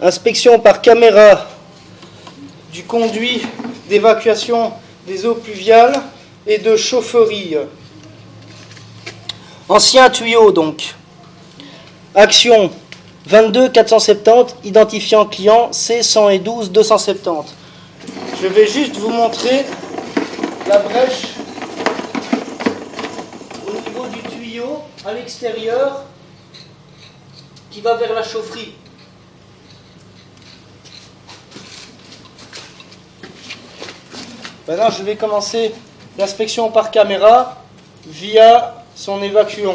Inspection par caméra du conduit d'évacuation des eaux pluviales et de chaufferie. Ancien tuyau donc. Action 22 470, identifiant client C112 270. Je vais juste vous montrer la brèche au niveau du tuyau à l'extérieur qui va vers la chaufferie. Maintenant, je vais commencer l'inspection par caméra via son évacuant.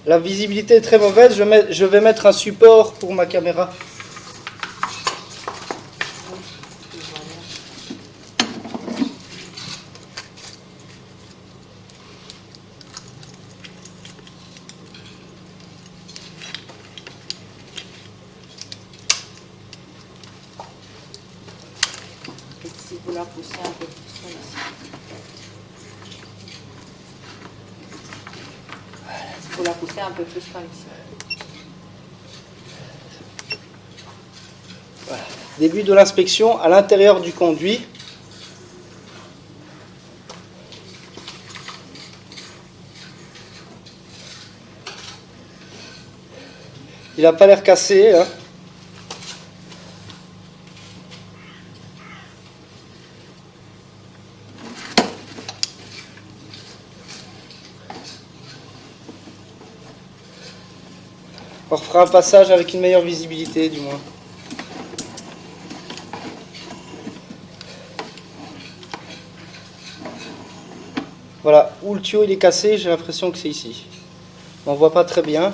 La visibilité est très mauvaise, je vais mettre un support pour ma caméra. Si vous la poussez un peu plus comme ça. Il faut la pousser un peu plus comme ici. Voilà. Début de l'inspection à l'intérieur du conduit. Il n'a pas l'air cassé, hein. On refera un passage avec une meilleure visibilité, du moins. Voilà, où le tuyau il est cassé, j'ai l'impression que c'est ici. On ne voit pas très bien,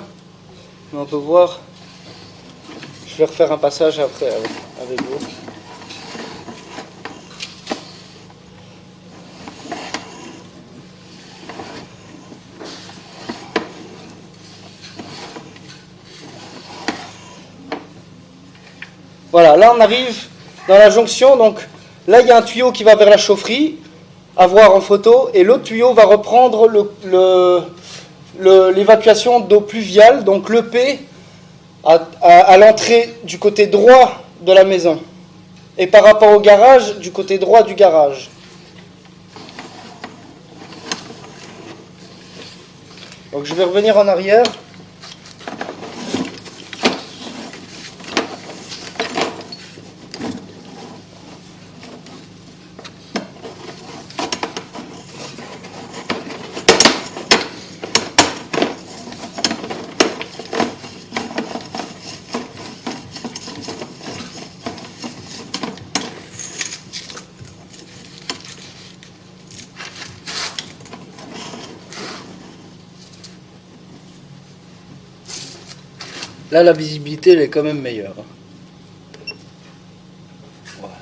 mais on peut voir. Je vais refaire un passage après avec vous. Voilà, là on arrive dans la jonction, donc là il y a un tuyau qui va vers la chaufferie, à voir en photo, et l'autre tuyau va reprendre l'évacuation d'eau pluviale, donc l'EP, à l'entrée du côté droit de la maison, et par rapport au garage, du côté droit du garage. Donc je vais revenir en arrière. Là, la visibilité, elle est quand même meilleure. Voilà.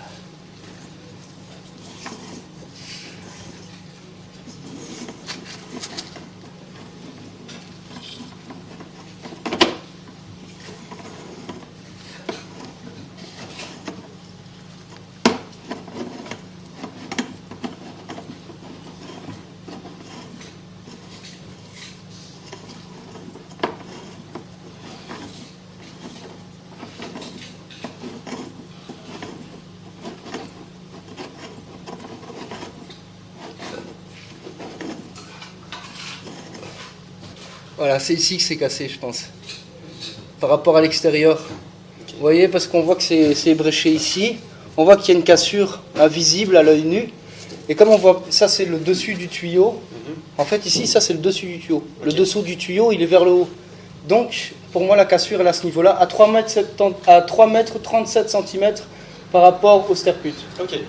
Voilà, c'est ici que c'est cassé, je pense. Par rapport à l'extérieur. Vous voyez, parce qu'on voit que c'est ébréché ici. On voit qu'il y a une cassure invisible à l'œil nu. Et comme on voit, ça c'est le dessus du tuyau. En fait, ici, ça c'est le dessus du tuyau. Le dessous du tuyau, il est vers le haut. Donc, pour moi, la cassure est à ce niveau-là, à 3 mètres 37 cm par rapport au sterput. Ok.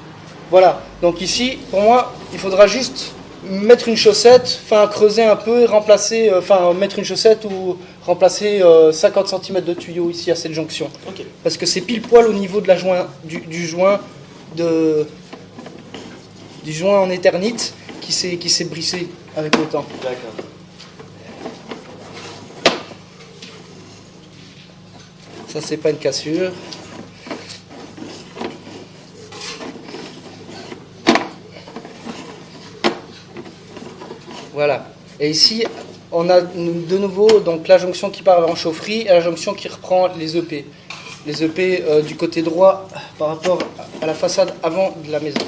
Voilà. Donc ici, pour moi, il faudra juste mettre une chaussette, creuser un peu et remplacer, mettre une chaussette ou remplacer 50 cm de tuyau ici à cette jonction. Ok. Parce que c'est pile poil au niveau de du joint en éternite qui s'est brisé avec le temps. D'accord. Ça, c'est pas une cassure. Voilà. Et ici, on a de nouveau donc, la jonction qui part en chaufferie et la jonction qui reprend les EP. Les EP du côté droit par rapport à la façade avant de la maison.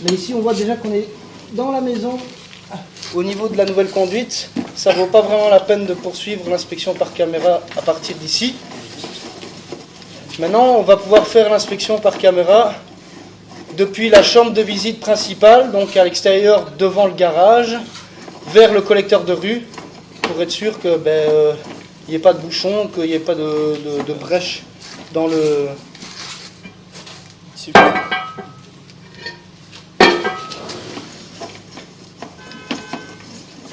Mais ici, on voit déjà qu'on est dans la maison. Au niveau de la nouvelle conduite, ça ne vaut pas vraiment la peine de poursuivre l'inspection par caméra à partir d'ici. Maintenant, on va pouvoir faire l'inspection par caméra depuis la chambre de visite principale, donc à l'extérieur devant le garage, vers le collecteur de rue, pour être sûr qu'il n'y ait pas de bouchon, qu'il n'y ait pas de brèche dans le...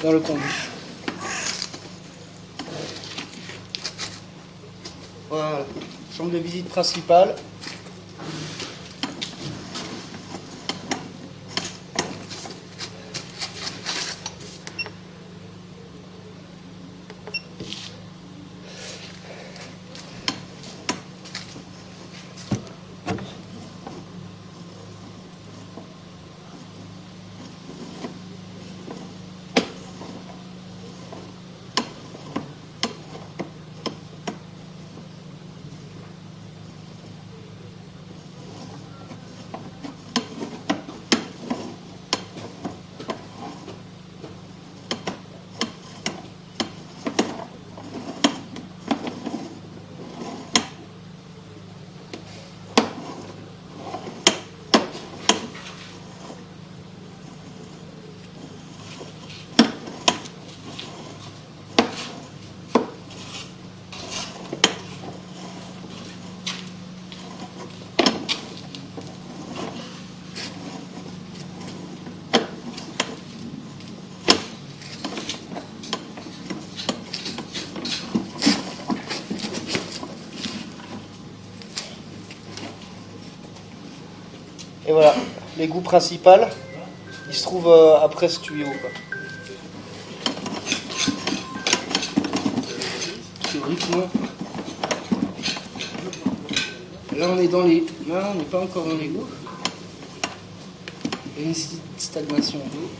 dans le conduit. Voilà, chambre de visite principale. Et voilà, l'égout principal, il se trouve après ce tuyau, quoi. Théoriquement. Là on est dans les... Non, on n'est pas encore dans l'égout. Il y a une petite stagnation d'eau.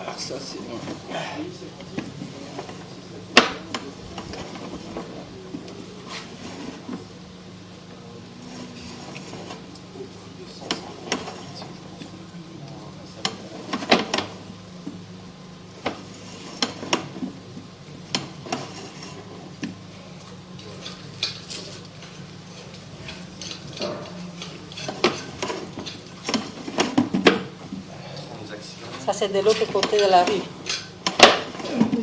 Alors ça c'est bon. Ça, c'est de l'autre côté de la rue.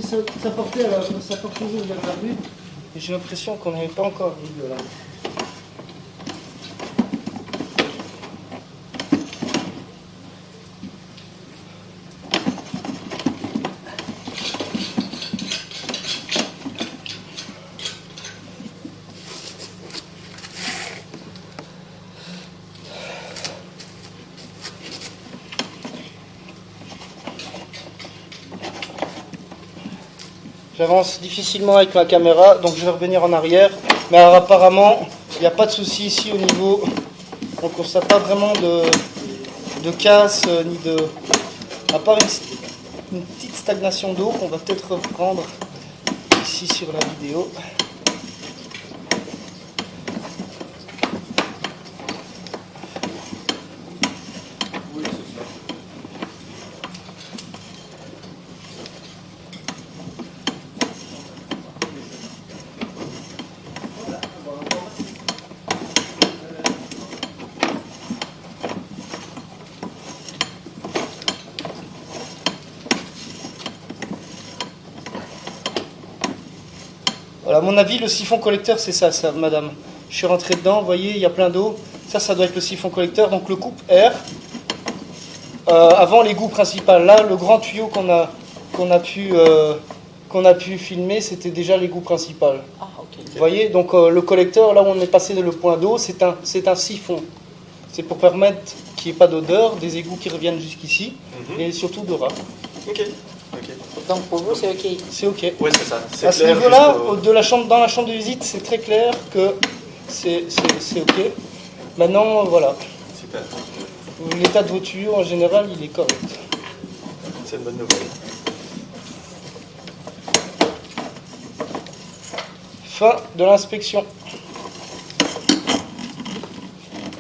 Ça portait toujours vers la rue. Et j'ai l'impression qu'on n'avait pas encore vu de là. J'avance difficilement avec ma caméra, donc je vais revenir en arrière. Mais alors, apparemment, il n'y a pas de souci ici au niveau. On ne constate pas vraiment de casse, ni de... À part une petite stagnation d'eau qu'on va peut-être reprendre ici sur la vidéo. Voilà, à mon avis, le siphon collecteur, c'est ça, madame. Je suis rentré dedans, vous voyez, il y a plein d'eau. Ça doit être le siphon collecteur, donc le coupe-air. Avant l'égout principal, là, le grand tuyau qu'on a pu filmer, c'était déjà l'égout principal. Ah, ok. Vous voyez, donc le collecteur, là où on est passé le point d'eau, c'est un siphon. C'est pour permettre qu'il n'y ait pas d'odeur, des égouts qui reviennent jusqu'ici, et surtout de rats. Ok. Donc pour vous, c'est OK. C'est ok. Oui, c'est ça. C'est À ce clair niveau-là, jusqu'au- dans la chambre de visite, c'est très clair que c'est ok. Maintenant, voilà. Super. L'état de voiture, en général, il est correct. C'est une bonne nouvelle. Fin de l'inspection.